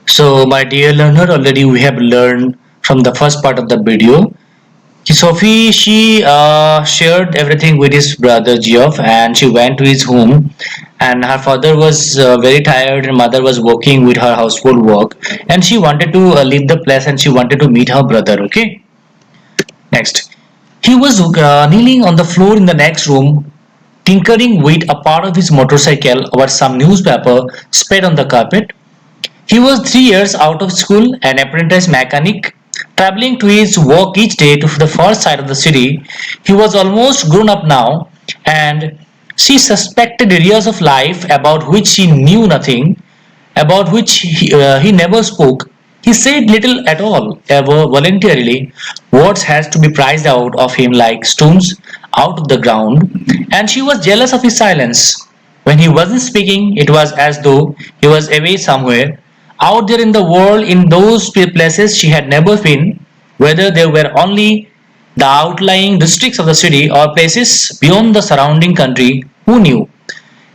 So, my dear learner, already we have learned from the first part of the video. Sophie, she shared everything with his brother Geoff, and she went to his home. And her father was very tired, and mother was working with her household work, and she wanted to leave the place, and she wanted to meet her brother. Okay, next. He was kneeling on the floor in the next room, tinkering with a part of his motorcycle or some newspaper spread on the carpet. He was 3 years out of school, an apprentice mechanic, traveling to his work each day to the far side of the city. He was almost grown up now, and she suspected areas of life about which he knew nothing, about which he never spoke. He said little at all, ever voluntarily. Words had to be prized out of him like stones out of the ground, and she was jealous of his silence. When he wasn't speaking, it was as though he was away somewhere, out there in the world, in those places she had never been, whether they were only the outlying districts of the city or places beyond the surrounding country. Who knew?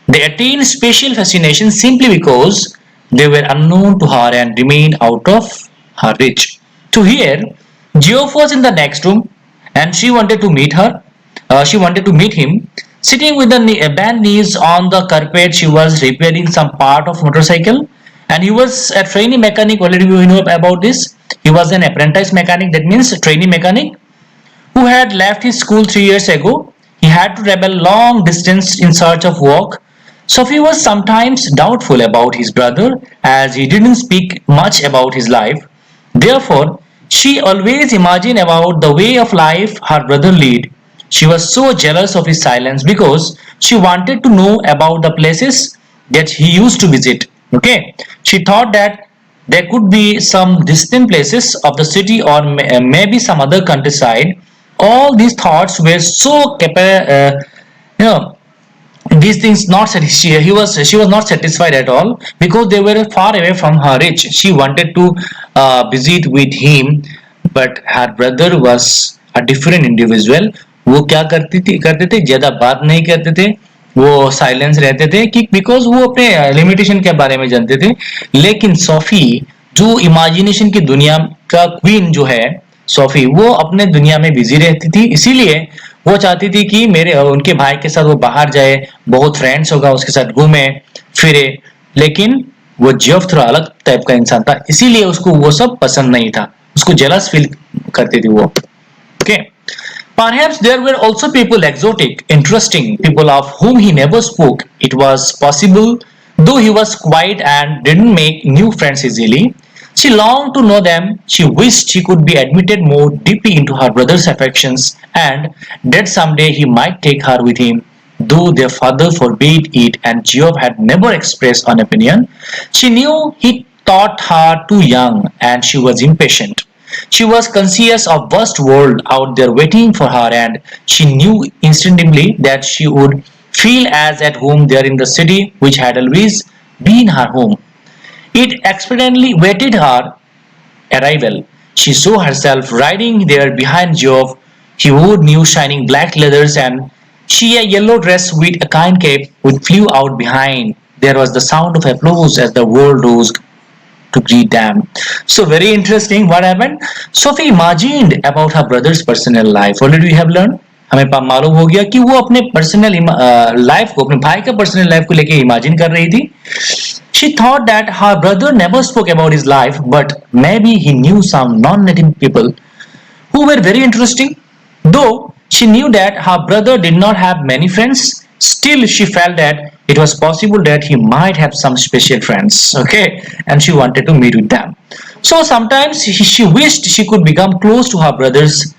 They attained special fascination simply because they were unknown to her and remained out of her reach. To hear, Geoff was in the next room and she wanted to meet her. She wanted to meet him. Sitting with the bent knees on the carpet, she was repairing some part of motorcycle, and he was a trainee mechanic. Already we know about this. He was an apprentice mechanic. That means a trainee mechanic who had left his school 3 years ago. He had to travel long distance in search of work. Sophie was sometimes doubtful about his brother as he didn't speak much about his life. Therefore, she always imagined about the way of life her brother led. She was so jealous of his silence because she wanted to know about the places that he used to visit. Okay, she thought that there could be some distant places of the city or maybe some other countryside. All these thoughts were so you know these things not she was not satisfied at all because they were far away from her reach. She wanted to visit with him, but her brother was a different individual. वो क्या करते थे, ज्यादा बात नहीं करते थे, वो साइलेंस रहते थे कि बिकॉज वो अपने लिमिटेशन के बारे में जानते थे. लेकिन सोफी जो इमेजिनेशन की दुनिया का क्वीन जो है, सोफी वो अपने दुनिया में बिजी रहती थी. इसीलिए वो चाहती थी कि मेरे उनके भाई के साथ वो बाहर जाए, बहुत फ्रेंड्स होगा उसके साथ घूमे फिरे. लेकिन वो जियोफ थोड़ा अलग टाइप का इंसान था, इसीलिए उसको वो सब पसंद नहीं था. उसको जेलस फील करती थी वो. Okay, perhaps there were also people exotic, interesting, people of whom he never spoke. It was possible, though he was quiet and didn't make new friends easily. She longed to know them. She wished she could be admitted more deeply into her brother's affections, and that someday he might take her with him. Though their father forbade it and Geoff had never expressed an opinion, she knew he thought her too young and she was impatient. She was conscious of vast world out there waiting for her, and she knew instinctively that she would feel as at home there in the city which had always been her home. It expectantly waited her arrival. She saw herself riding there behind Geoff. He wore new shining black leathers and she a yellow dress with a kind cape which flew out behind. There was the sound of applause as the world rose to greet them. So very interesting what happened. Sophie imagined about her brother's personal life. Already we have learned. हमें मालूम हो गया कि वो अपने personal life को, अपने भाई का पर्सनल लाइफ को लेके इमेजिन कर रही थी. She thought that her brother never spoke about his life, but maybe he knew some non-native people who were very interesting. Though she knew that her brother did not have many friends, still she felt that it was possible that he might have some special friends. Okay, and she wanted to meet with them. So sometimes she wished she could become close to her brothers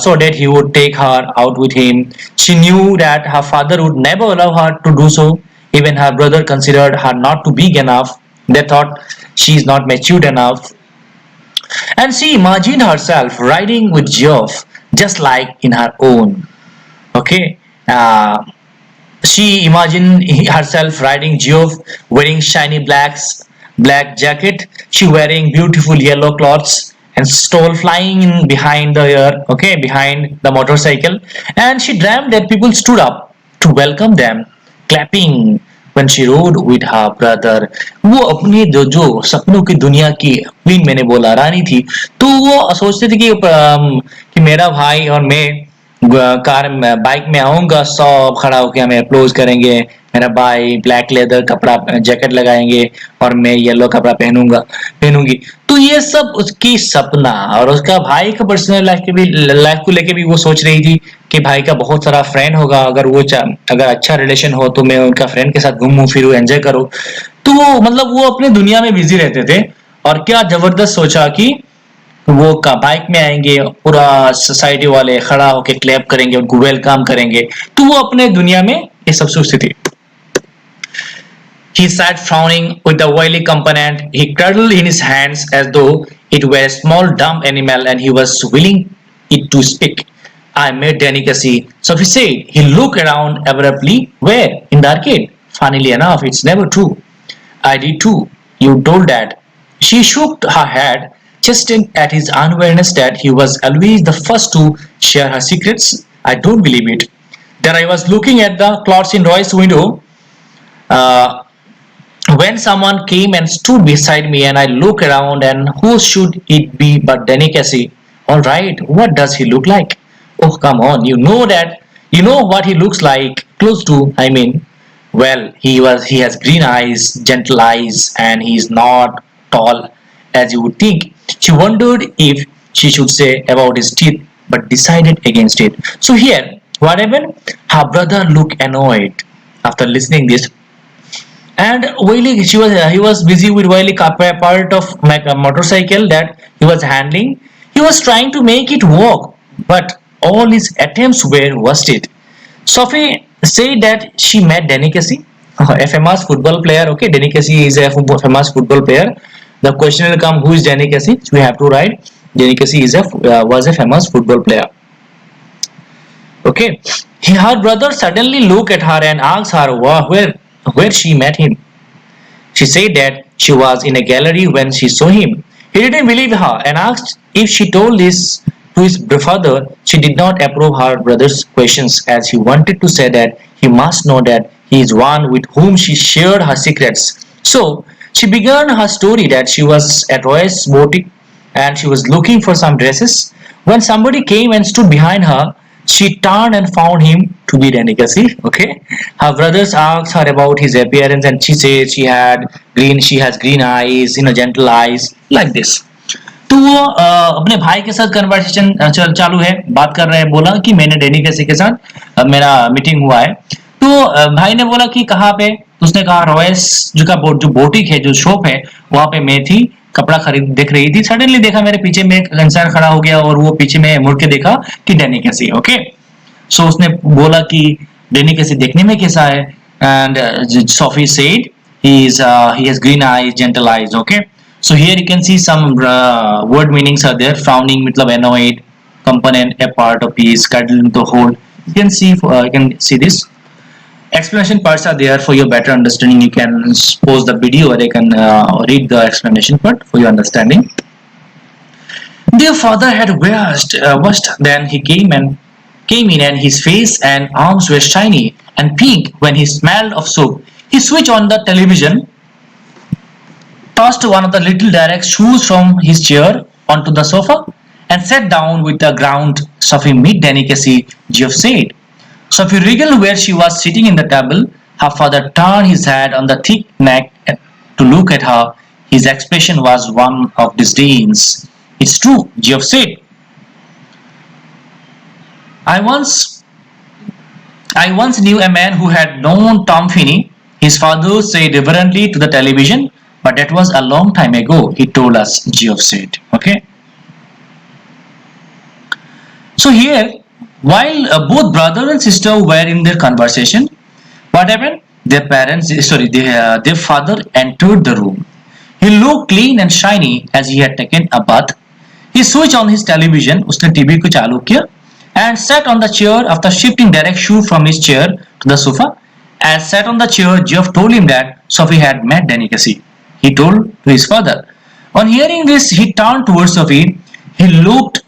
so that he would take her out with him. She knew that her father would never allow her to do so. Even her brother considered her not too big enough. They thought she is not matured enough. And she imagined herself riding with Geoff just like in her own. Okay. She imagined herself riding Geoff wearing shiny black jacket. She wearing beautiful yellow clothes and stole flying in behind the air, okay, behind the motorcycle. And she dreamed that people stood up to welcome them, clapping, when she rode with her brother. वो अपने जो सपनों की दुनिया की queen, मैंने बोला रानी थी, तो वो सोचते थे कि मेरा भाई और मैं कार में बाइक में आऊंगा, सब खड़ा होके हमें अप्रोच करेंगे, मेरा भाई ब्लैक लेदर कपड़ा जैकेट लगाएंगे और मैं येलो कपड़ा पहनूंगी। तो ये सब उसकी सपना, और उसका भाई का पर्सनल लाइफ को लेके भी वो सोच रही थी कि भाई का बहुत सारा फ्रेंड होगा, अगर अच्छा रिलेशन हो तो मैं उनका फ्रेंड के साथ घूमूं फिरूं, एंजॉय करूं। तो वो मतलब वो अपने दुनिया में बिजी रहते थे, और क्या जबरदस्त सोचा कि वो का बाइक में आएंगे, पूरा सोसाइटी वाले खड़ा होके क्लैप करेंगे, उनको वेलकम करेंगे। तो वो अपने दुनिया में ये सब सोचती थी। He sat frowning with the oily component he cuddled in his hands as though it were a small dumb animal and he was willing it to speak. I met delicacy. Sophie said. He looked around abruptly. Where? In the arcade. Funnily enough, it's never true. I did too. You told that. She shook her head, just at his unawareness that he was always the first to share her secrets. I don't believe it. Then I was looking at the clouds in Roy's window. Uh, when someone came and stood beside me and I look around and who should it be but Danny Casey? Alright, what does he look like? Oh come on, you know what he looks like close to, I mean. Well, he has green eyes, gentle eyes, and he is not tall as you would think. She wondered if she should say about his teeth, but decided against it. So here, what happened? Her brother looked annoyed after listening this, and he was busy with part of a motorcycle that he was handling. He was trying to make it work, but all his attempts were wasted. Sophie said that she met Danny Casey, a famous football player. Okay, Danny Casey is a famous football player. The question will come: who is Danny Casey? So we have to write Danny Casey was a famous football player. Okay, her brother suddenly looked at her and asked her where she met him. She said that she was in a gallery when she saw him. He didn't believe her and asked if she told this to his father. She did not approve her brother's questions, as he wanted to say that he must know that he is one with whom she shared her secrets. So she began her story that she was at Roy's boutique and she was looking for some dresses. When somebody came and stood behind her, she turned and found him to be Renikasi. Okay, her brothers asked her about his appearance, and she said she has green eyes, gentle eyes, like this. तो वो अपने भाई के साथ conversation चालू है, बात कर रहे हैं। बोला कि मैंने डेनी कैसी के साथ मेरा मीटिंग हुआ है। तो भाई ने बोला कि कहाँ पे? तो उसने कहा रॉयस जो बोटिक है, जो शॉप है, वहां पे मैं थी, कपड़ा खरीद देख रही थी। सडनली देखा मेरे पीछे में एक इंसान खड़ा हो गया, और वो पीछे में मुड़ के देखा कि डेनी कैसी। ओके, सो उसने बोला कि डेनी कैसी देखने में कैसा है? And Sophie said he has green eyes, gentle eyes. Okay, so here you can see some word meanings are there. Frowning मतलब annoyed, component a part of piece, cuddle the whole. You can see this. Explanation parts are there for your better understanding. You can pause the video, or you can read the explanation part for your understanding. Their father had washed. Then he came in, and his face and arms were shiny and pink when he smelled of soap. He switched on the television, tossed one of the little direct shoes from his chair onto the sofa, and sat down with the ground. Sophie meet Delicacy, Geoff said. Sophie wriggled where she was sitting in the table. Her father turned his head on the thick neck to look at her. His expression was one of disdain. It's true, Geoff said. I once knew a man who had known Tom Finney. His father said reverently to the television, but that was a long time ago, he told us, Geoff said. Okay. So here, while both brother and sister were in their conversation, what happened? Their father entered the room. He looked clean and shiny as he had taken a bath. He switched on his television, उसने TV को चालू किया, and sat on the chair after shifting direct shoe from his chair to the sofa. As sat on the chair, Geoff told him that Sophie had met Delicacy. He told to his father. On hearing this, he turned towards Sophie. He looked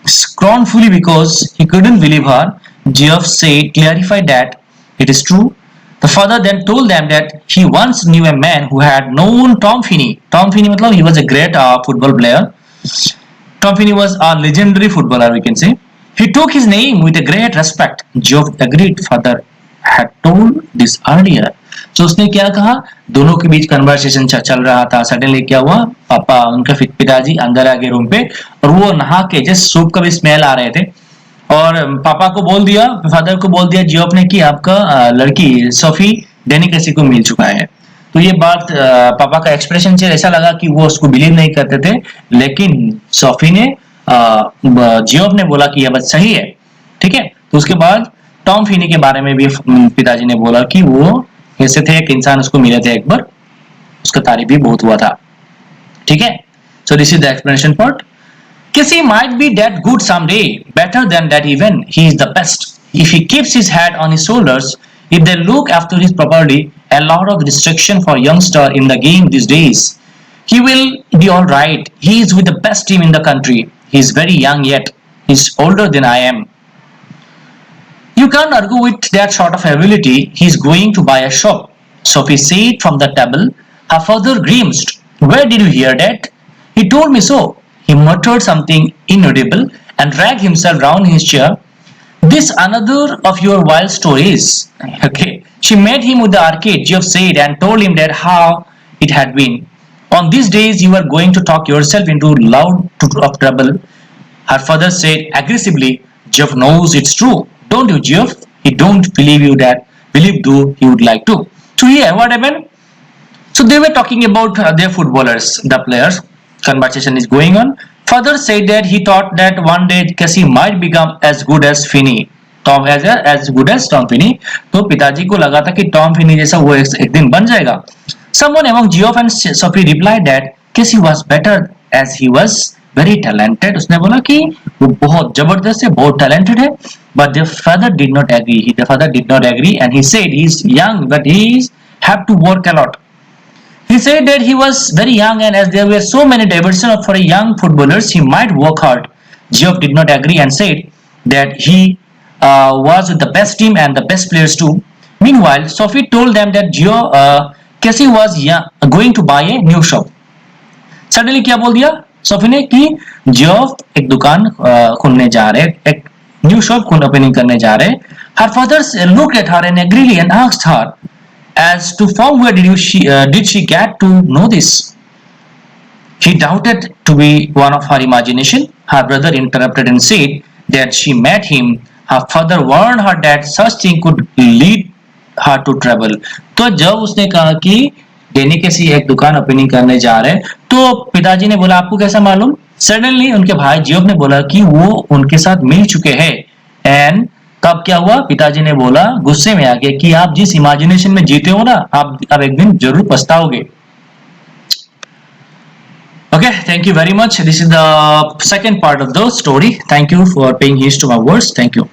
scornfully because he couldn't believe her. Geoff clarified that it is true. The father then told them that he once knew a man who had known Tom Finney. Tom Finney मतलब he was a great football player. Tom Finney was a legendary footballer, we can say. He took his name with a great respect. Geoff agreed. Father had told this earlier. So उसने क्या कहा, दोनों के बीच conversation चल रहा था. Suddenly क्या हुआ, पापा उनका पिताजी अंदर आ गए रूम पे और वो नहा के जस्ट सूप का भी स्मेल आ रहे थे और पापा को बोल दिया, फादर को बोल दिया जियोफ ने कि आपका लड़की सोफी डेनी कैसी को मिल चुका है. तो ये बात पापा का एक्सप्रेशन से ऐसा लगा कि वो उसको बिलीव नहीं करते थे, लेकिन सोफी ने जियोफ ने बोला कि यह बात सही है. ठीक है. तो उसके बाद टॉम फिनी के बारे में भी पिताजी ने बोला कि वो ऐसे थे, एक इंसान उसको मिले थे एक बार, उसका तारीफ भी बहुत हुआ था. ठीक है. So this is the explanation part. Casey might be that good someday, better than that even. He is the best. If he keeps his head on his shoulders, if they look after his property, a lot of restriction for youngster in the game these days. He will be all right. He is with the best team in the country. He is very young yet. He is older than I am. You can't argue with that sort of ability. He is going to buy a shop. Sophie said from the table. Her father grimaced. Where did you hear that? He told me so. He muttered something inaudible and dragged himself round his chair. This another of your wild stories. Okay. She met him with the arcade, Geoff said, and told him that how it had been. On these days you are going to talk yourself into loud of trouble. Her father said aggressively, Geoff knows it's true. Don't you, Geoff? He don't believe you that. Believe though he would like to. So here, what happened? So they were talking about their footballers, the players. Conversation is going on. Father said that he thought that one day Casey might become as good as Finney. Tom as good as Tom Finney. तो पिताजी को लगा था कि Tom Finney जैसा वो एक दिन बन जाएगा. Someone among Geoff and Sophie replied that Casey was better as he was very talented. उसने बोला कि वो बहुत जबरदस्त है, बहुत talented है. But their father did not agree. The father did not agree and he said he is young but he have to work a lot. He said that he was very young and as there were so many diversions for a young footballers, he might work hard. Geoff did not agree and said that he was with the best team and the best players too. Meanwhile, Sophie told them that Casey was going to buy a new shop. Suddenly क्या बोल दिया Sophie ने कि Geoff एक दुकान खोलने जा रहे, एक न्यू शॉप ओपनिंग करने जा रहे. Her father looked at her and angrily and asked her, as to from where did she get to know this? He doubted to be one of her imagination. Her brother interrupted and said that she met him. Her father warned her that such thing could lead her to trouble. तो जब उसने कहा कि डेनी कैसी एक दुकान opening करने जा रहे हैं, तो पिताजी ने बोला आपको कैसा मालूम? सडनली उनके भाई जियोफ ने बोला कि वो उनके साथ मिल चुके हैं. एंड तब क्या हुआ, पिताजी ने बोला गुस्से में आके कि आप जिस इमेजिनेशन में जीते हो ना, आप एक दिन जरूर पछताओगे. Okay, thank you very much. This is the second part of the story. Thank you for paying heed to my words. Thank you.